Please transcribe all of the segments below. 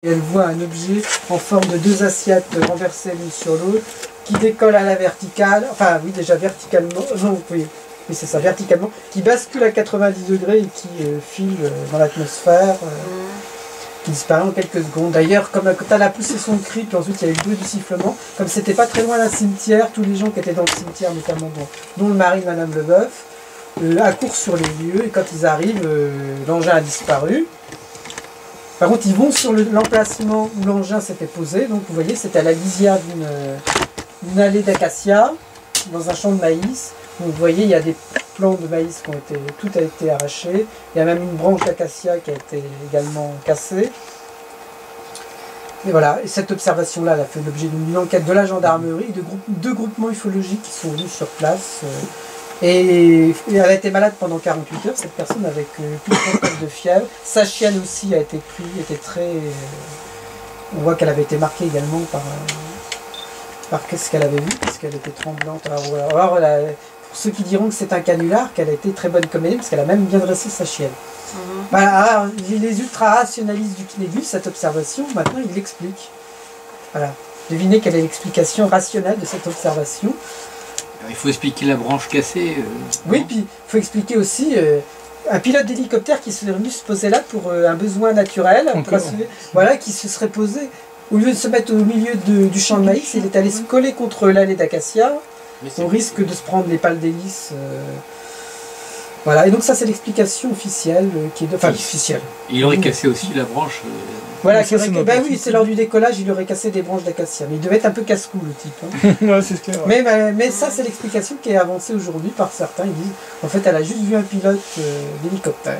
Et elle voit un objet en forme de deux assiettes renversées l'une sur l'autre, qui décolle à la verticale, enfin oui déjà verticalement, non oui c'est ça, verticalement, qui bascule à 90 degrés et qui file dans l'atmosphère, qui disparaît en quelques secondes. D'ailleurs, comme quand elle a poussé son cri, puis ensuite il y a eu le bruit du sifflement, comme c'était pas très loin d'un cimetière, tous les gens qui étaient dans le cimetière, notamment dont le mari de Madame Leboeuf, accourent sur les lieux, et quand ils arrivent, l'engin a disparu. Par contre, ils vont sur l'emplacement où l'engin s'était posé. Donc, vous voyez, c'était à la lisière d'une allée d'acacia, dans un champ de maïs. Donc, vous voyez, il y a des plants de maïs qui ont été, tout a été arraché. Il y a même une branche d'acacia qui a été également cassée. Et voilà, et cette observation-là, elle a fait l'objet d'une enquête de la gendarmerie et de deux groupements ufologiques qui sont venus sur place. Et elle a été malade pendant 48 heures, cette personne, avec plus de 39 de fièvre. Sa chienne aussi a été prise, était très... on voit qu'elle avait été marquée également par qu'est-ce qu'elle avait vu, parce qu'elle était tremblante. Alors, pour ceux qui diront que c'est un canular, qu'elle a été très bonne comédienne, parce qu'elle a même bien dressé sa chienne. Voilà, alors, les ultra-rationalistes du Kinégus, cette observation, maintenant, ils l'expliquent. Voilà. Devinez quelle est l'explication rationnelle de cette observation. Il faut expliquer la branche cassée. Oui, puis il faut expliquer aussi un pilote d'hélicoptère qui serait venu se poser là pour un besoin naturel, voilà, qui se serait posé, au lieu de se mettre au milieu du champ de maïs, il est allé se coller contre l'allée d'acacia, au risque de se prendre les pales d'hélice. Voilà, et donc ça c'est l'explication officielle, qui est officielle. Il aurait cassé aussi la branche. Voilà, ben oui, c'est lors du décollage, il aurait cassé des branches d'acacia. Mais il devait être un peu casse-cou, le type. Hein. Ouais, c'est clair. Ouais. Mais ça, c'est l'explication qui est avancée aujourd'hui par certains. Ils disent, en fait, elle a juste vu un pilote d'hélicoptère.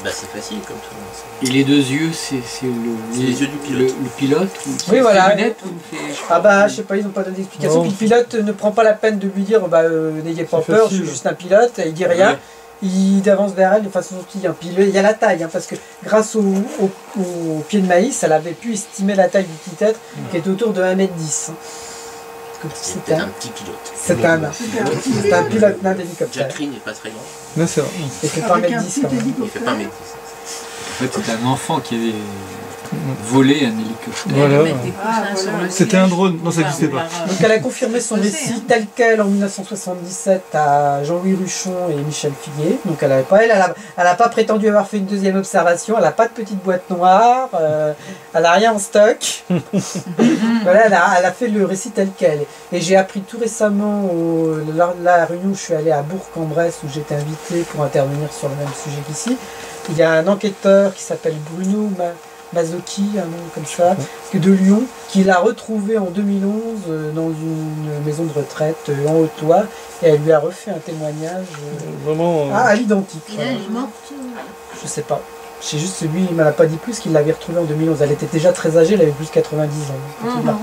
Bah, c'est facile comme ça. Et les deux yeux, c'est les yeux du pilote. Le pilote ou oui, voilà. Lunettes, ah bah, je sais pas, ils n'ont pas donné d'explication. Puis le pilote ne prend pas la peine de lui dire, bah, n'ayez pas peur, je suis juste un pilote, il dit rien. Ouais. Il avance vers elle de façon subtile. Puis il y a la taille, hein, parce que grâce au pied de maïs, elle avait pu estimer la taille du petit être, qui est autour de 1m10. C'était un petit pilote. C'est un pilote nain d'hélicoptère. Jacqueline n'est pas très grand. Non, c'est vrai. Il fait pas 1m10 quand même. Il fait pas 1m10. En fait, c'est un enfant qui avait volé un hélicoptère. Voilà. C'était un drone, non ça n'existait pas. Donc elle a confirmé son récit tel quel en 1977 à Jean-Louis Ruchon et Michel Figuier. Donc elle n'a pas prétendu avoir fait une deuxième observation, elle n'a pas de petite boîte noire, elle n'a rien en stock. Voilà, elle a fait le récit tel quel. Et j'ai appris tout récemment, la réunion où je suis allé à Bourg-en-Bresse, où j'étais invité pour intervenir sur le même sujet qu'ici. Il y a un enquêteur qui s'appelle Bruno Mazzocchi, un nom comme ça, de Lyon, qui l'a retrouvé en 2011 dans une maison de retraite en Haute-Oise, et elle lui a refait un témoignage vraiment à l'identique. Il est morte. Je sais pas. C'est juste lui, il ne m'a pas dit plus qu'il l'avait retrouvée en 2011. Elle était déjà très âgée, elle avait plus de 90 ans.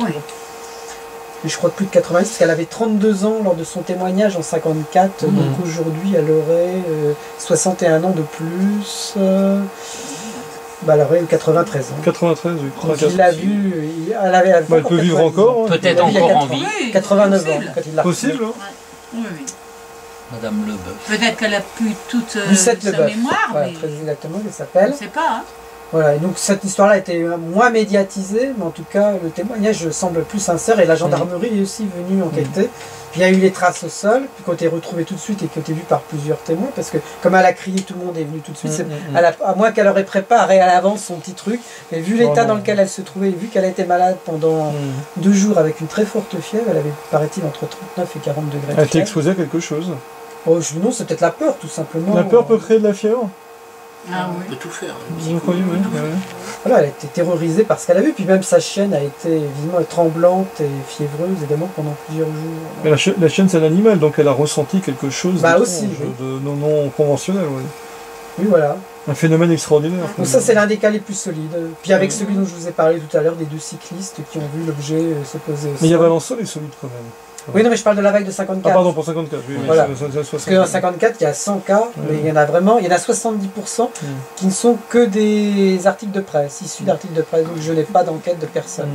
Mais je crois que plus de 90, parce qu'elle avait 32 ans lors de son témoignage en 54, donc aujourd'hui elle aurait 61 ans de plus. Bah, elle aurait 93 ans. 93, oui. Donc il l'a vu, elle peut vivre encore. Hein. Peut-être encore en vie. 89 ans quand il l'a possible, hein. Oui. Madame Leboeuf. Peut-être qu'elle a plus toute sa mémoire. Voilà, mais... très exactement, elle s'appelle. Je ne sais pas. Hein. Voilà, et donc cette histoire-là a été moins médiatisée, mais en tout cas le témoignage semble plus sincère et la gendarmerie est aussi venue enquêter. Puis il y a eu les traces au sol, puis qui ont été retrouvées tout de suite et qui ont été vues par plusieurs témoins, parce que comme elle a crié, tout le monde est venu tout de suite. À moins qu'elle aurait préparé à l'avance son petit truc, mais vu l'état dans lequel elle se trouvait, et vu qu'elle était malade pendant 2 jours avec une très forte fièvre, elle avait, paraît-il, entre 39 et 40 degrés. Elle était exposée à quelque chose. Oh, non, c'est peut-être la peur, tout simplement. La peur peut créer de la fièvre. Ah On oui. peut tout faire. Voilà, elle a été terrorisée par ce qu'elle a vu, puis même sa chienne a été évidemment tremblante et fiévreuse également pendant plusieurs jours. Mais la chienne, c'est un animal, donc elle a ressenti quelque chose aussi, de non conventionnel. Oui. Oui, voilà. Un phénomène extraordinaire. Donc ça, c'est l'un des cas les plus solides. Puis avec celui dont je vous ai parlé tout à l'heure, des deux cyclistes qui ont vu l'objet se poser au sol. Mais il y avait avant ça les solides quand même. Oui, non, mais je parle de la vague de 54. Ah, pardon, pour 54, oui. Voilà. Parce que dans 54, il y a 100 cas, mais il y en a vraiment, il y en a 70% qui ne sont que des articles de presse, issus d'articles de presse, donc je n'ai pas d'enquête de personne.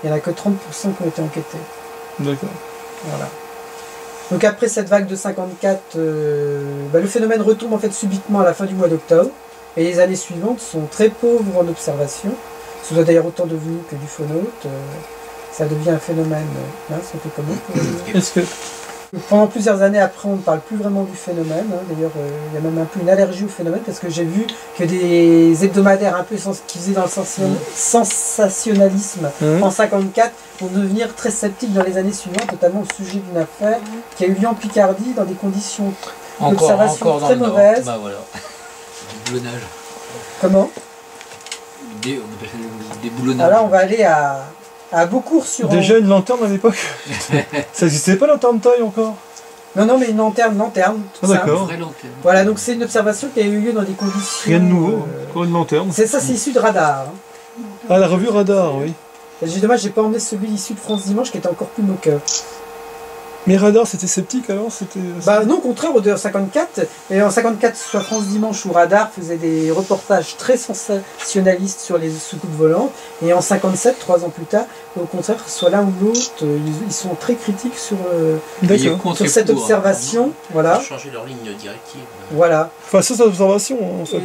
Il n'y en a que 30% qui ont été enquêtés. D'accord. Voilà. Donc après cette vague de 54, le phénomène retombe en fait subitement à la fin du mois d'octobre, et les années suivantes sont très pauvres en observation. Ce doit d'ailleurs autant devenu que du phonote. Ça devient un phénomène. Ça fait comment Est-ce que pendant plusieurs années après, on ne parle plus vraiment du phénomène. D'ailleurs, il y a même un peu une allergie au phénomène parce que j'ai vu que des hebdomadaires un peu qui faisaient dans le sensationnalisme en 54 vont devenir très sceptiques dans les années suivantes, notamment au sujet d'une affaire qui a eu lieu en Picardie dans des conditions d'observation très mauvaises. Bah voilà. Du boulonnage. Comment Des boulonnages. Alors, on va aller à Beaucourt-sur-Aube. déjà une lanterne à l'époque. Ça n'existait pas, lanterne taille encore? Non, mais une lanterne. Ah, d'accord. Voilà, donc c'est une observation qui a eu lieu dans des conditions... Rien de nouveau, encore une lanterne. C'est issu de Radar. Ah, la revue Radar, oui. Dommage, j'ai pas emmené celui issu de France Dimanche qui était encore plus moqueur. Mais Radar, c'était sceptique alors? Non, au contraire, en 54. Et en 54, soit France Dimanche ou Radar faisait des reportages très sensationnalistes sur les soucoupes volantes. Et en 57, 3 ans plus tard, au contraire, soit l'un ou l'autre, ils sont très critiques sur cette observation. Voilà. Ils ont changé leur ligne directive. Voilà. Enfin, ça, c'est l'observation.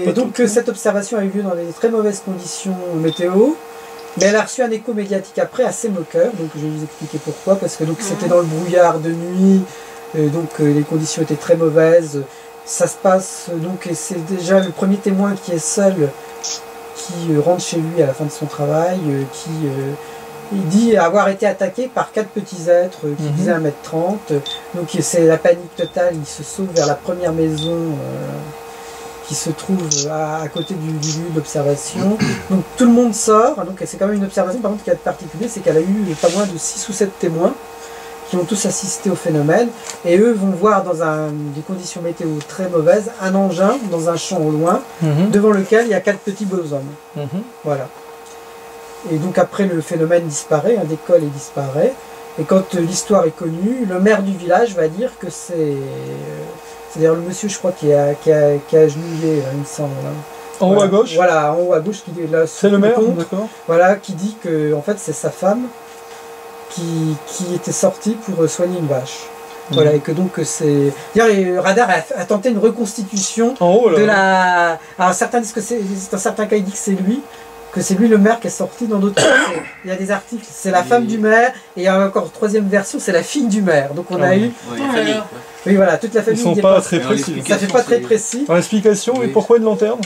Et donc, cette observation a eu lieu dans des très mauvaises conditions météo. Mais elle a reçu un écho médiatique après assez moqueur, donc je vais vous expliquer pourquoi, parce que c'était dans le brouillard de nuit, les conditions étaient très mauvaises, ça se passe, et c'est déjà le premier témoin qui est seul, qui rentre chez lui à la fin de son travail, il dit avoir été attaqué par 4 petits êtres qui disaient 1m30, donc c'est la panique totale, il se sauve vers la première maison qui se trouve à côté du lieu d'observation. Donc tout le monde sort, donc c'est quand même une observation par contre qui est particulier, c'est qu'elle a eu pas moins de 6 ou 7 témoins qui ont tous assisté au phénomène, et eux vont voir dans des conditions météo très mauvaises, un engin dans un champ au loin, devant lequel il y a 4 petits bonshommes. Voilà. Et donc après le phénomène disparaît, décolle et disparaît, et quand l'histoire est connue, le maire du village va dire que c'est d'ailleurs le monsieur, je crois, qui a agenouillé, il me semble. En haut à gauche? Voilà, en haut à gauche. C'est le maire, d'accord. Voilà, qui dit que en fait c'est sa femme qui était sortie pour soigner une vache. Voilà, et que donc c'est... D'ailleurs, Radar a tenté une reconstitution en haut, là, de la... Alors certains disent que dans certains cas, il dit que c'est lui le maire qui est sorti, dans d'autres cas, il y a des articles, c'est la femme du maire, et il y a encore une 3e version, c'est la fille du maire. Donc on a eu... Oui, voilà, toute la famille. Ils sont pas très précis. Ça fait pas très précis. L'explication, et pourquoi une lanterne?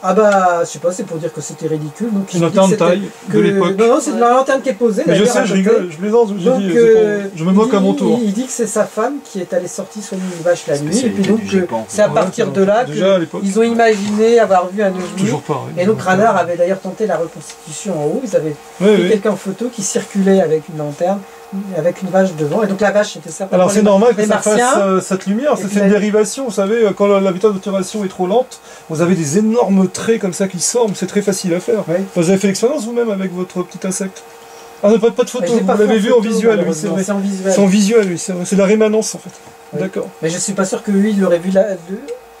Ah bah, je sais pas, c'est pour dire que c'était ridicule. Donc une lanterne taille de l'époque. Non, c'est la lanterne qui est posée. Mais je sais, je rigole, je plaisante, je me moque à mon tour. Il dit que c'est sa femme qui est allée sortir soigner une vache la nuit, et puis donc c'est à partir de là qu'ils ont imaginé avoir vu un ovni. Toujours pas. Et donc Radar avait d'ailleurs tenté la reconstitution en haut. Ils avaient pris quelqu'un en photo qui circulait avec une lanterne, avec une vache devant, et donc la vache était certainement... Alors c'est normal que ça fasse cette lumière, c'est une dérivation, vous savez, quand la vitesse d'obturation est trop lente, vous avez des énormes traits comme ça qui sortent, c'est très facile à faire. Vous avez fait l'expérience vous-même avec votre petit insecte? Ah non, pas de photo, vous l'avez vu en visuel, oui, c'est vrai. C'est en visuel, oui, c'est vrai, c'est de la rémanence en fait. D'accord. Mais je suis pas sûr que lui, il aurait vu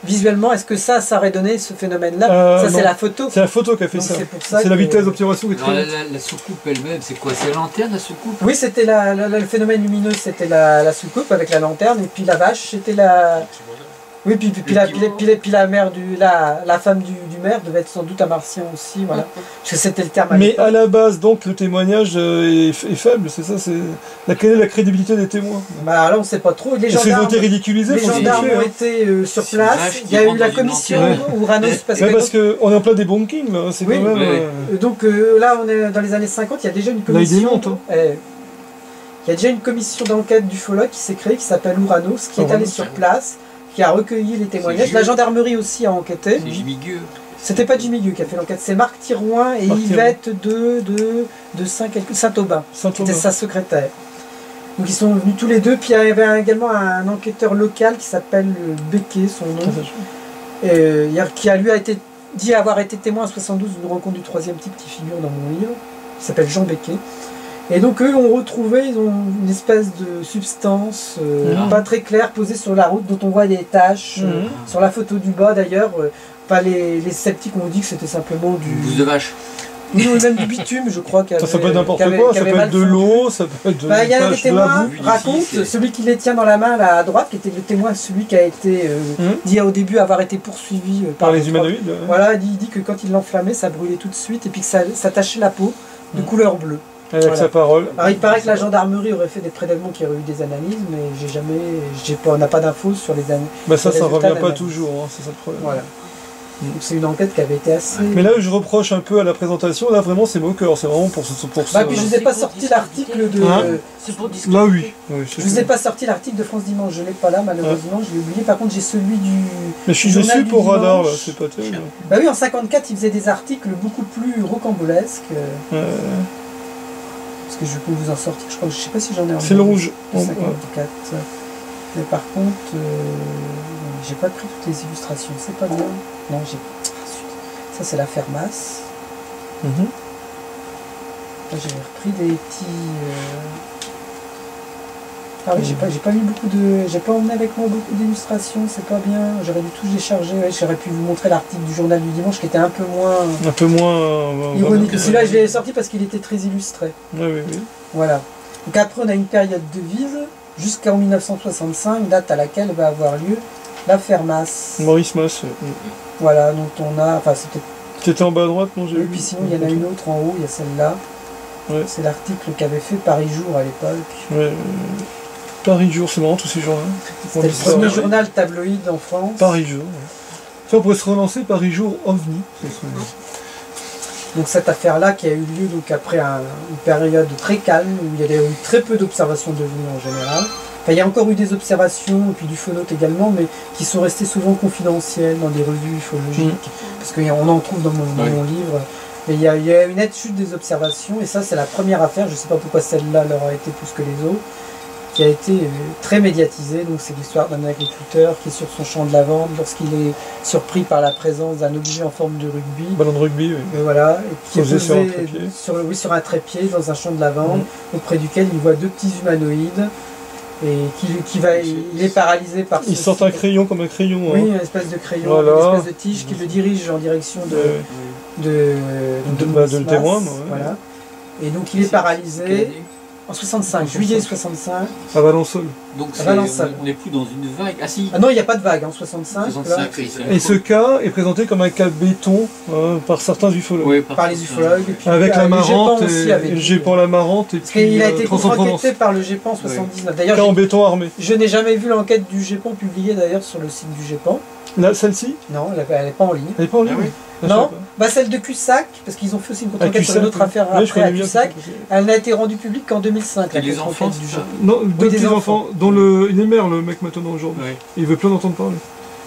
visuellement, est-ce que ça aurait donné ce phénomène-là? Ça, c'est la photo. C'est la photo qui a fait ça. C'est la vitesse d'obturation qui est très... La soucoupe elle-même, c'est quoi? C'est la lanterne, la soucoupe? Oui, c'était le phénomène lumineux, c'était la soucoupe avec la lanterne, et puis la vache, c'était la... Oui, puis la mère la femme du maire devait être sans doute un martien aussi, voilà. Parce que c'était le terme. Mais à la base, donc, le témoignage est faible, c'est ça, quelle est la crédibilité des témoins? Bah là, on sait pas trop. Les gendarmes ont été ridiculisés. Les gendarmes ont été sur place. Il y a eu la commission Ouranos. Parce qu'on est en plein débunking, là. C'est quand même. Donc là, on est dans les années 50. Il y a déjà une commission. Là, il démonte. Il y a déjà une commission d'enquête d'ufologues qui s'est créée, qui s'appelle Ouranos, qui est allée sur place, qui a recueilli les témoignages. La gendarmerie aussi a enquêté. C'est Jimmy Gueux. C'était pas Jimmy Gueux qui a fait l'enquête, c'est Marc Thirouin et Yvette de Saint-Aubin, qui était sa secrétaire. Donc ils sont venus tous les deux, puis il y avait également un enquêteur local qui s'appelle Becquet, son nom, qui lui a été dit avoir été témoin en 72 d'une rencontre du troisième type qui figure dans mon livre, qui s'appelle Jean Becquet. Et donc eux ont retrouvé, ils ont une espèce de substance pas très claire posée sur la route, dont on voit des taches, sur la photo du bas d'ailleurs. Les sceptiques ont dit que c'était simplement du... Bouse de vache. Oui, ou même du bitume, je crois. Ça peut être n'importe quoi, ça peut être de l'eau, ça peut être de il y a un des témoins raconte, celui qui les tient dans la main là, à droite, qui était le témoin, celui qui a été dit au début avoir été poursuivi par les humanoïdes. Voilà, il dit que quand il l'enflammait, ça brûlait tout de suite et puis que ça tachait la peau de couleur bleue. Avec sa parole. Alors il paraît que la gendarmerie aurait fait des prélèvements, qu'il y aurait eu des analyses, mais on n'a pas d'infos sur les analyses. Ça revient pas toujours, c'est ça le problème. Voilà. Donc c'est une enquête qui avait été assez... Mais là, je reproche un peu à la présentation, là vraiment c'est moqueur, c'est vraiment pour ça. Puis je vous ai pas sorti l'article de... C'est pour discuter. Là oui. Je vous ai pas sorti l'article de France Dimanche, je l'ai pas là malheureusement, je l'ai oublié. Par contre j'ai celui du... Mais je suis déçu pour Radar là, c'est pas terrible. Bah oui, en 54 il faisait des articles beaucoup plus rocambolesques. Parce que je peux vous en sortir, je sais pas si j'en ai en... C'est le rouge. 54. Mais par contre, j'ai pas pris toutes les illustrations, c'est pas bien. Non, j'ai... Ça c'est l'affaire Masse. Là j'ai repris des petits... Ah oui, j'ai pas mis beaucoup de... J'ai pas emmené avec moi beaucoup d'illustrations, c'est pas bien. J'aurais dû tout décharger, j'aurais pu vous montrer l'article du journal du dimanche qui était un peu moins ironique. Celui-là je l'ai sorti parce qu'il était très illustré. Oui. Voilà. Donc après on a une période de vise jusqu'en 1965, date à laquelle va avoir lieu l'affaire Masse. Maurice Masse. Voilà, donc on a... Enfin c'était en bas à droite, non j'ai vu. Et puis sinon il y en a une autre en haut, il y a celle-là. Ouais. C'est l'article qu'avait fait Paris Jour à l'époque. Paris Jour, c'est marrant tous ces jours-là. C'était le premier journal tabloïd en France. Paris Jour. Ça, on pourrait se relancer Paris Jour OVNI. Donc cette affaire-là qui a eu lieu donc après une période très calme où il y a eu très peu d'observations d'OVNI en général. Enfin, il y a encore eu des observations et puis du phonote également, mais qui sont restées souvent confidentielles dans des revues ufologiques, parce qu'on en trouve dans mon livre. Mais il y a une nette chute des observations et ça c'est la première affaire. Je ne sais pas pourquoi celle-là leur a été plus que les autres, qui a été très médiatisée. Donc c'est l'histoire d'un agriculteur qui est sur son champ de lavande lorsqu'il est surpris par la présence d'un objet en forme de rugby. Ballon de rugby, oui. Et voilà, et qui est posé sur un trépied dans un champ de lavande, auprès duquel il voit deux petits humanoïdes. Et il est paralysé par il sort un crayon comme un crayon. Oui, une espèce de crayon, une espèce de tige qui le dirige en direction de le témoin. Voilà. Et donc il est paralysé en 65, juillet 65. À Valençol. Donc on n'est plus dans une vague. Ah si. Ah non, il n'y a pas de vague en 65. Et ce cas est présenté comme un cas béton par certains ufologues. Oui, par les ufologues. Et puis, avec la marante et le GEPAN la marante. Parce qu'il a été enquêté par le GEPAN en 79. D'ailleurs, cas en béton armé. Je n'ai jamais vu l'enquête du GEPAN publiée d'ailleurs sur le site du GEPAN. Celle-ci? Non, elle n'est pas en ligne. Elle n'est pas en ligne? Non, celle de Cussac, parce qu'ils ont fait aussi une contre-enquête sur une autre affaire après à Cussac, elle n'a été rendue publique qu'en 2005. Et les enfants du jeu. Non, deux petits enfants, dont il est maire le mec maintenant aujourd'hui. Il veut plein d'entendre parler.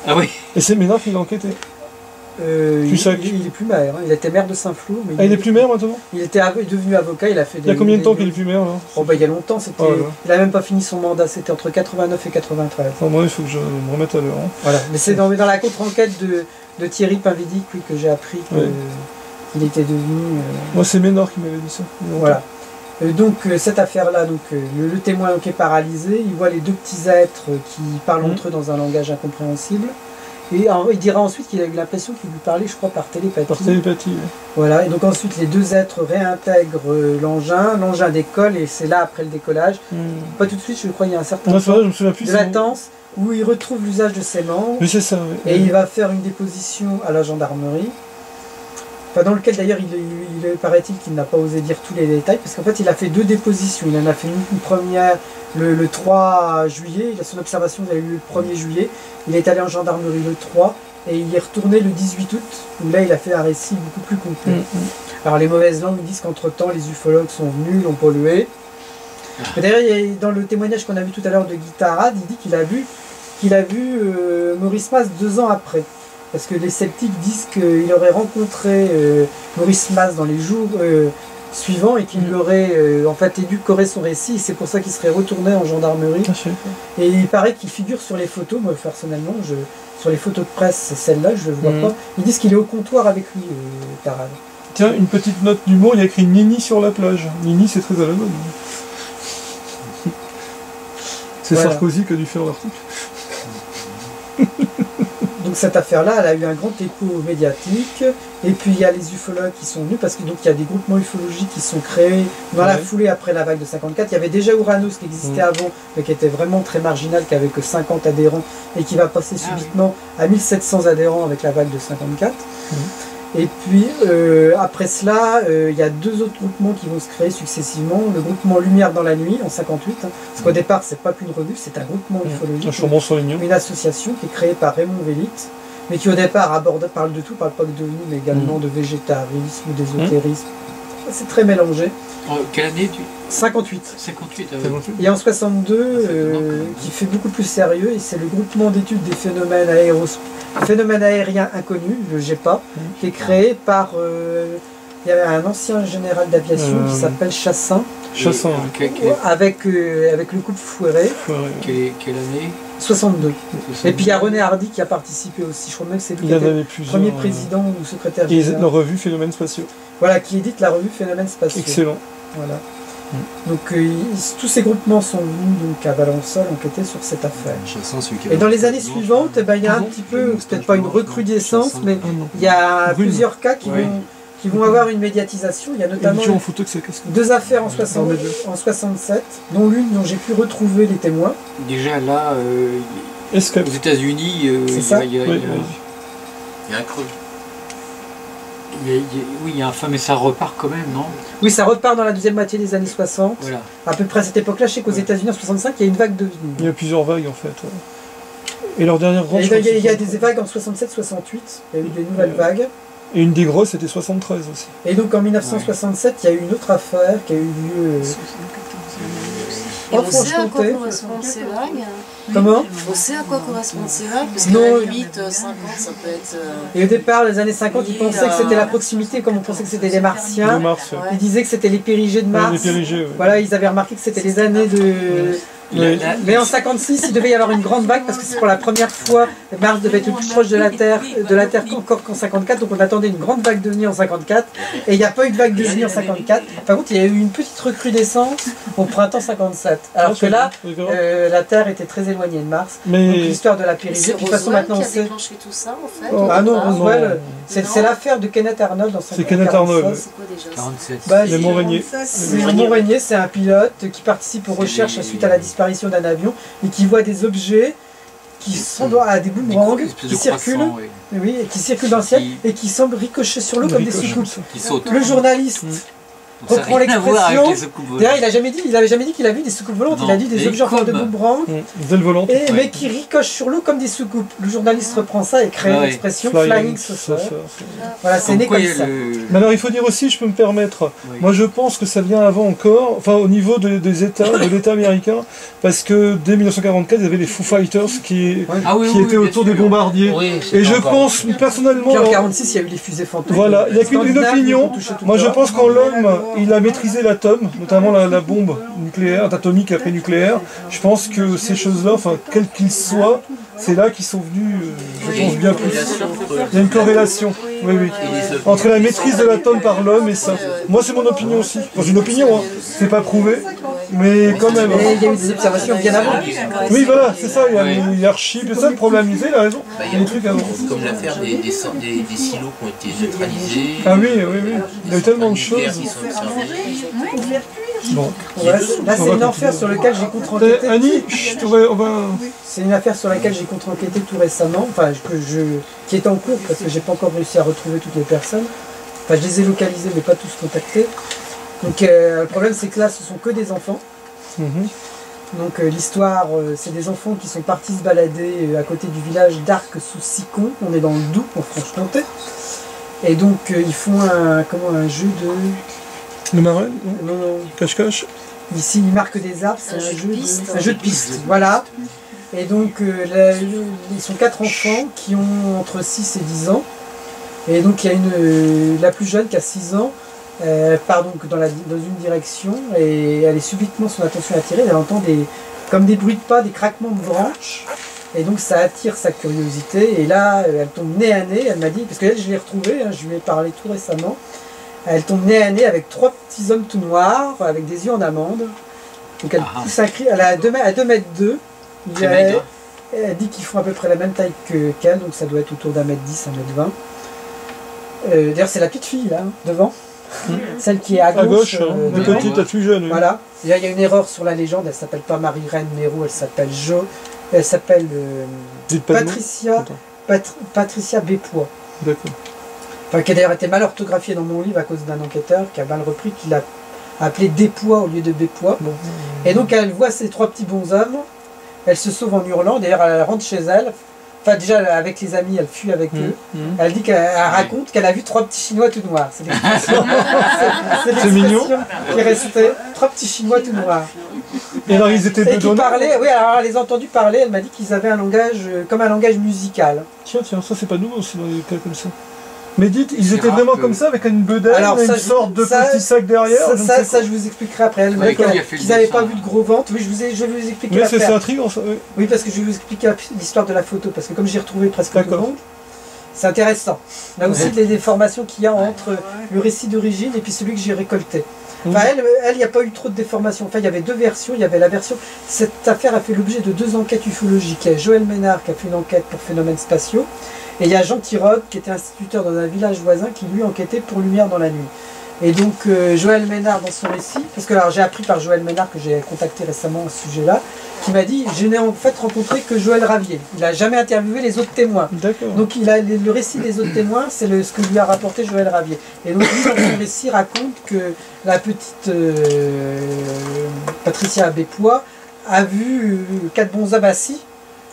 Ah oui. Et c'est Ménard qui l'a enquêté. Cussac. Il est plus maire, il était maire de Saint-Flour. Il est plus maire maintenant? Il était devenu avocat, il a fait des... Il y a combien de temps qu'il est plus maire là? Il y a longtemps, il n'a même pas fini son mandat, c'était entre 89 et 93. Enfin, moi il faut que je me remette à l'heure. Voilà, mais c'est dans la contre-enquête de Thierry Pinvidic que j'ai appris qu'il était devenu... Moi c'est Ménard qui m'avait dit ça. Voilà. Donc cette affaire-là, le témoin est paralysé, il voit les deux petits êtres qui parlent entre eux dans un langage incompréhensible. Et il dira ensuite qu'il a eu l'impression qu'il lui parlait, je crois, par télépathie. Par télépathie, oui. Voilà, et donc ensuite les deux êtres réintègrent l'engin décolle, et c'est là, après le décollage, pas tout de suite, je crois, il y a un certain temps de latence, où il retrouve l'usage de ses membres, oui, c'est ça, oui. Et il va faire une déposition à la gendarmerie, dans lequel d'ailleurs il paraît-il qu'il n'a pas osé dire tous les détails, parce qu'en fait il a fait deux dépositions. Il en a fait une première le 3 juillet, son observation a eu lieu le 1er juillet, il est allé en gendarmerie le 3, et il est retourné le 18 août, où là il a fait un récit beaucoup plus complet. Alors les mauvaises langues disent qu'entre temps les ufologues sont venus, l'ont pollué. D'ailleurs dans le témoignage qu'on a vu tout à l'heure de Guy Tarade, il dit qu'il a vu qu'il a vu Maurice Mas 2 ans après. Parce que les sceptiques disent qu'il aurait rencontré Maurice Mas dans les jours suivants et qu'il aurait en fait édulcoré son récit. C'est pour ça qu'il serait retourné en gendarmerie. Et il paraît qu'il figure sur les photos, moi personnellement, sur les photos de presse, celle-là, je ne le vois pas. Ils disent qu'il est au comptoir avec lui, Tarad. Tiens, une petite note d'humour, il y a écrit Nini sur la plage. Nini, c'est très à la mode. C'est voilà. Sarkozy qui a dû faire l'article. Donc cette affaire-là, elle a eu un grand écho médiatique. Et puis il y a les ufologues qui sont venus, parce que donc il y a des groupements ufologiques qui sont créés dans la foulée après la vague de 54. Il y avait déjà Uranus qui existait avant, mais qui était vraiment très marginal, qui avait que 50 adhérents, et qui va passer subitement à 1700 adhérents avec la vague de 54. Et puis, après cela, il y a 2 autres groupements qui vont se créer successivement. Le groupement Lumière dans la nuit, en 58. Parce qu'au départ, c'est pas qu'une revue, c'est un groupement ufologique. Une association qui est créée par Raymond Vellit, mais qui au départ parle de tout, parle pas que de nous, mais également de végétarisme, d'ésotérisme. C'est très mélangé. Quelle année 58. 58. Et en 62, qui fait beaucoup plus sérieux, et c'est le groupement d'études des phénomènes aériens inconnus, le GEPA, qui est créé par il y avait un ancien général d'aviation qui s'appelle Chassin. Chassin, avec le couple Fouéré. Quelle année 62. Et puis il y a René Hardy qui a participé aussi. Je crois même que c'est lui qui était le premier président ou secrétaire général. Et ils éditent la revue Phénomènes spatiaux. Voilà, qui édite la revue Phénomènes spatiaux. Excellent. Voilà. Donc tous ces groupements sont venus donc, à Valençol enquêter sur cette affaire. Et dans les années suivantes, il y a un petit peu, peut-être pas une recrudescence, mais il y a plusieurs cas qui vont avoir une médiatisation. Il y a notamment 2 affaires en 67, dont l'une dont j'ai pu retrouver les témoins. Déjà là, aux États-Unis, il y a un creux. Oui, il y a un fin, mais ça repart quand même, non? Oui, ça repart dans la deuxième moitié des années 60. Voilà. À peu près à cette époque-là, je sais qu'aux États-Unis en 65, il y a une vague de venus. Il y a plusieurs vagues en fait. Et leur dernière grande. Il y a des vagues en 67-68, il y a eu des nouvelles vagues. Et une des grosses, c'était 73 aussi. Et donc en 1967, il y a eu une autre affaire qui a eu lieu. Et on sait à quoi correspondent ces vagues? Comment? On sait à quoi correspondent ces vagues? Parce que 8, 50, ça peut être... Et au départ, les années 50, ils pensaient que c'était la proximité, comme on pensait que c'était des Martiens. Ils disaient que c'était les périgées de Mars. Voilà, ils avaient remarqué que c'était les années de... Mais en 56, il devait y avoir une grande vague parce que c'est pour la première fois Mars devait être plus proche de la Terre encore qu'en 54, donc on attendait une grande vague de venue en 54 et il n'y a pas eu de vague de venue en 54. Par contre, il y a eu une petite recrudescence au printemps 57. Alors que là, la Terre était très éloignée de Mars. Donc l'histoire de la périgée. C'est Roswell qui a déclenché tout ça en fait. Ah non, Roswell, c'est l'affaire de Kenneth Arnold dans 1947. C'est Kenneth Arnold. C'est quoi déjà 47. Les Monts-Rainiers. Monts-Rainiers, c'est un pilote qui participe aux recherches suite à la disparition d'un avion et qui voit des objets qui sont à des boomerangs qui circulent, et qui circulent dans le ciel et qui semblent ricocher sur l'eau comme des soucoupes. Le journaliste reprend l'expression. D'ailleurs, il n'avait jamais dit qu'il a vu des soucoupes volantes, il a dit des objets en forme de boomerang, mais qui ricochent sur l'eau comme des soucoupes. Le journaliste reprend ça et crée l'expression flying saucer. Voilà, c'est né comme ça. Mais alors, il faut dire aussi, je peux me permettre, moi je pense que ça vient avant encore, enfin au niveau des États, de l'État américain, parce que dès 1944, il y avait les Foo Fighters qui étaient autour des bombardiers. Et je pense personnellement. Puis en 1946, il y a eu les fusées fantômes. Voilà, il n'y a qu'une opinion. Moi je pense qu'en l'homme, il a maîtrisé l'atome, notamment la bombe nucléaire, atomique après nucléaire. Je pense que ces choses-là, enfin, quels qu'ils soient, c'est là qu'ils sont venus, je pense bien plus. Il y a une corrélation, entre la maîtrise de l'atome par l'homme et ça. Moi, c'est mon opinion aussi. Enfin, c'est une opinion, hein. C'est pas prouvé, mais quand même. Mais il y a eu des observations bien avant. Oui, voilà, c'est ça. Il y a les archives, c'est ça le problème. Il a raison. Il y a des trucs avant. Comme l'affaire des silos qui ont été neutralisés. Ah oui. Il y a eu tellement de choses. Bon. Là, c'est une affaire sur laquelle j'ai contre-enquêté. Annie, on va... C'est une affaire sur laquelle j'ai contre-enquêté tout récemment, qui est en cours parce que j'ai pas encore réussi à retrouver toutes les personnes. Enfin, je les ai localisés, mais pas tous contactés. Donc, le problème, c'est que là, ce sont que des enfants. Donc, l'histoire, c'est des enfants qui sont partis se balader à côté du village d'Arc-sous-Sicon. On est dans le Doubs, en Franche-Comté. Et donc, ils font un jeu de... Le marin? Non. Cache-cache? Ici, ils marquent des arbres, c'est un jeu de piste. Voilà. Et donc, ils sont 4 enfants qui ont entre 6 et 10 ans. Et donc, il y a la plus jeune qui a 6 ans. Elle part donc dans une direction et elle est subitement son attention attirée. Elle entend comme des bruits de pas, des craquements de branches. Et donc, ça attire sa curiosité. Et là, elle tombe nez à nez. Elle m'a dit, parce que je l'ai retrouvée, je lui ai parlé tout récemment. Elle tombe nez à nez avec 3 petits hommes tout noirs, avec des yeux en amande. Donc, elle pousse un cri. Elle est à 2 mètres 2. Elle dit qu'ils font à peu près la même taille qu'elle, donc ça doit être autour d'1 mètre 10, 1 mètre 20. D'ailleurs, c'est la petite fille, là, devant. Celle qui est à gauche. La petite, la plus jeune. Voilà. Il y a une erreur sur la légende, elle s'appelle pas Marie-Reine Méro, elle s'appelle Elle s'appelle Patricia Bépois. D'accord. Enfin, qui a d'ailleurs été mal orthographiée dans mon livre à cause d'un enquêteur qui a mal repris, qui l'a appelé Despois au lieu de Bépois. Bon. Et donc elle voit ces 3 petits bonshommes, elle se sauve en hurlant, d'ailleurs elle rentre chez elle. Enfin, déjà, avec les amis, elle fuit avec eux. Elle dit qu'elle raconte qu'elle a vu 3 petits Chinois tout noirs. C'est l'expression mignon. Qui est restée. 3 petits Chinois tout noirs. Et alors, ils étaient qui parlaient, oui, alors elle les a entendus parler. Elle m'a dit qu'ils avaient un langage, comme un langage musical. Tiens, ça, c'est pas nouveau aussi dans les cas comme ça. Mais dites, ils étaient vraiment comme ça, avec une bedaine, une sorte de petit sac derrière. Ça, je vous expliquerai après. Elle m'a dit qu'ils n'avaient pas vu de gros ventre. Oui, je vais vous expliquer. Mais c'est intriguant ça. Oui, parce que je vais vous expliquer l'histoire de la photo, parce que comme j'ai retrouvé presque tout le monde, c'est intéressant. Là aussi, les déformations qu'il y a entre le récit d'origine et puis celui que j'ai récolté. Enfin, elle, il n'y a pas eu trop de déformations. Enfin, il y avait 2 versions. Il y avait la version... Cette affaire a fait l'objet de 2 enquêtes ufologiques. Il y a Joël Ménard qui a fait une enquête pour phénomènes spatiaux. Et il y a Jean Tirode qui était instituteur dans un village voisin qui lui enquêtait pour Lumière dans la nuit. Et donc Joël Ménard dans son récit, parce que j'ai appris par Joël Ménard que j'ai contacté récemment à ce sujet-là, qui m'a dit je n'ai en fait rencontré que Joël Ravier. Il n'a jamais interviewé les autres témoins. Donc il a le récit des autres témoins, c'est ce que lui a rapporté Joël Ravier. Et donc lui dans son récit raconte que la petite Patricia Bépois a vu 4 bonshommes assis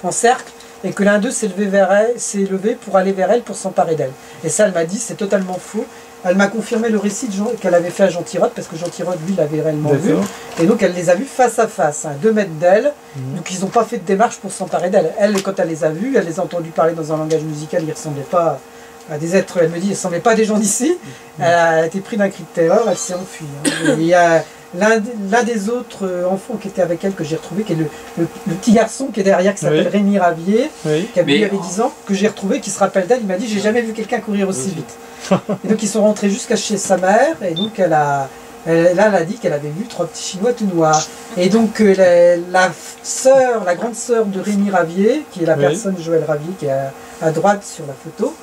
en cercle. Et que l'un d'eux s'est levé pour aller vers elle pour s'emparer d'elle. Et ça, elle m'a dit, c'est totalement faux. Elle m'a confirmé le récit qu'elle avait fait à Jean Tirode, parce que Jean Tirode, lui, l'avait réellement vu. Et donc, elle les a vus face à face, à 2 mètres d'elle. Donc, ils n'ont pas fait de démarche pour s'emparer d'elle. Elle, quand elle les a vus, elle les a entendus parler dans un langage musical, ils ne ressemblaient pas à des êtres, elle me dit, ils ne ressemblaient pas à des gens d'ici. Elle a été prise d'un cri de terreur, elle s'est enfuie. Il y a l'un des autres enfants qui était avec elle, que j'ai retrouvé, qui est le petit garçon qui est derrière, qui s'appelle Rémi Ravier, qui avait 10 ans, que j'ai retrouvé, qui se rappelle d'elle. Il m'a dit, j'ai jamais vu quelqu'un courir aussi vite. Et donc ils sont rentrés jusqu'à chez sa mère, et donc elle a dit qu'elle avait vu 3 petits Chinois tout noirs. Et donc la grande sœur de Rémi Ravier, qui est la personne Joël Ravier, qui est à droite sur la photo,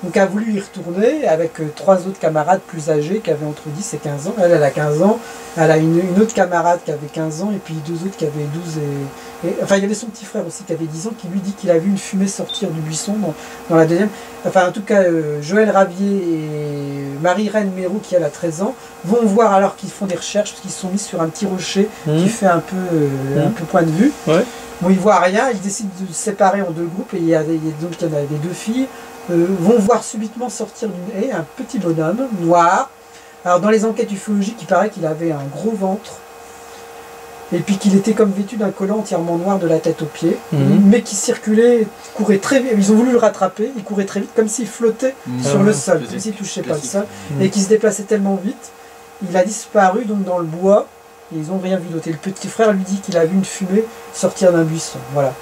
donc a voulu y retourner avec 3 autres camarades plus âgés qui avaient entre 10 et 15 ans. Elle a 15 ans, elle a une autre camarade qui avait 15 ans et puis 2 autres qui avaient 12 et... Enfin, il y avait son petit frère aussi qui avait 10 ans qui lui dit qu'il a vu une fumée sortir du buisson dans la deuxième. Enfin, en tout cas, Joël Ravier et Marie-Reine Méro, qui elle a 13 ans, vont voir alors qu'ils font des recherches parce qu'ils se sont mis sur un petit rocher qui fait un peu point de vue. Bon, ils voient rien, ils décident de se séparer en 2 groupes et il y a des 2 filles. Vont voir subitement sortir d'une haie un petit bonhomme noir. Alors dans les enquêtes ufologiques, il paraît qu'il avait un gros ventre et puis qu'il était comme vêtu d'un collant entièrement noir de la tête aux pieds, mais qui circulait, courait très vite. Ils ont voulu le rattraper, il courait très vite comme s'il flottait sur le sol, comme s'il ne touchait pas le sol, et qui se déplaçait tellement vite. Il a disparu donc dans le bois et ils n'ont rien vu d'autre. Et le petit frère lui dit qu'il a vu une fumée sortir d'un buisson. Voilà.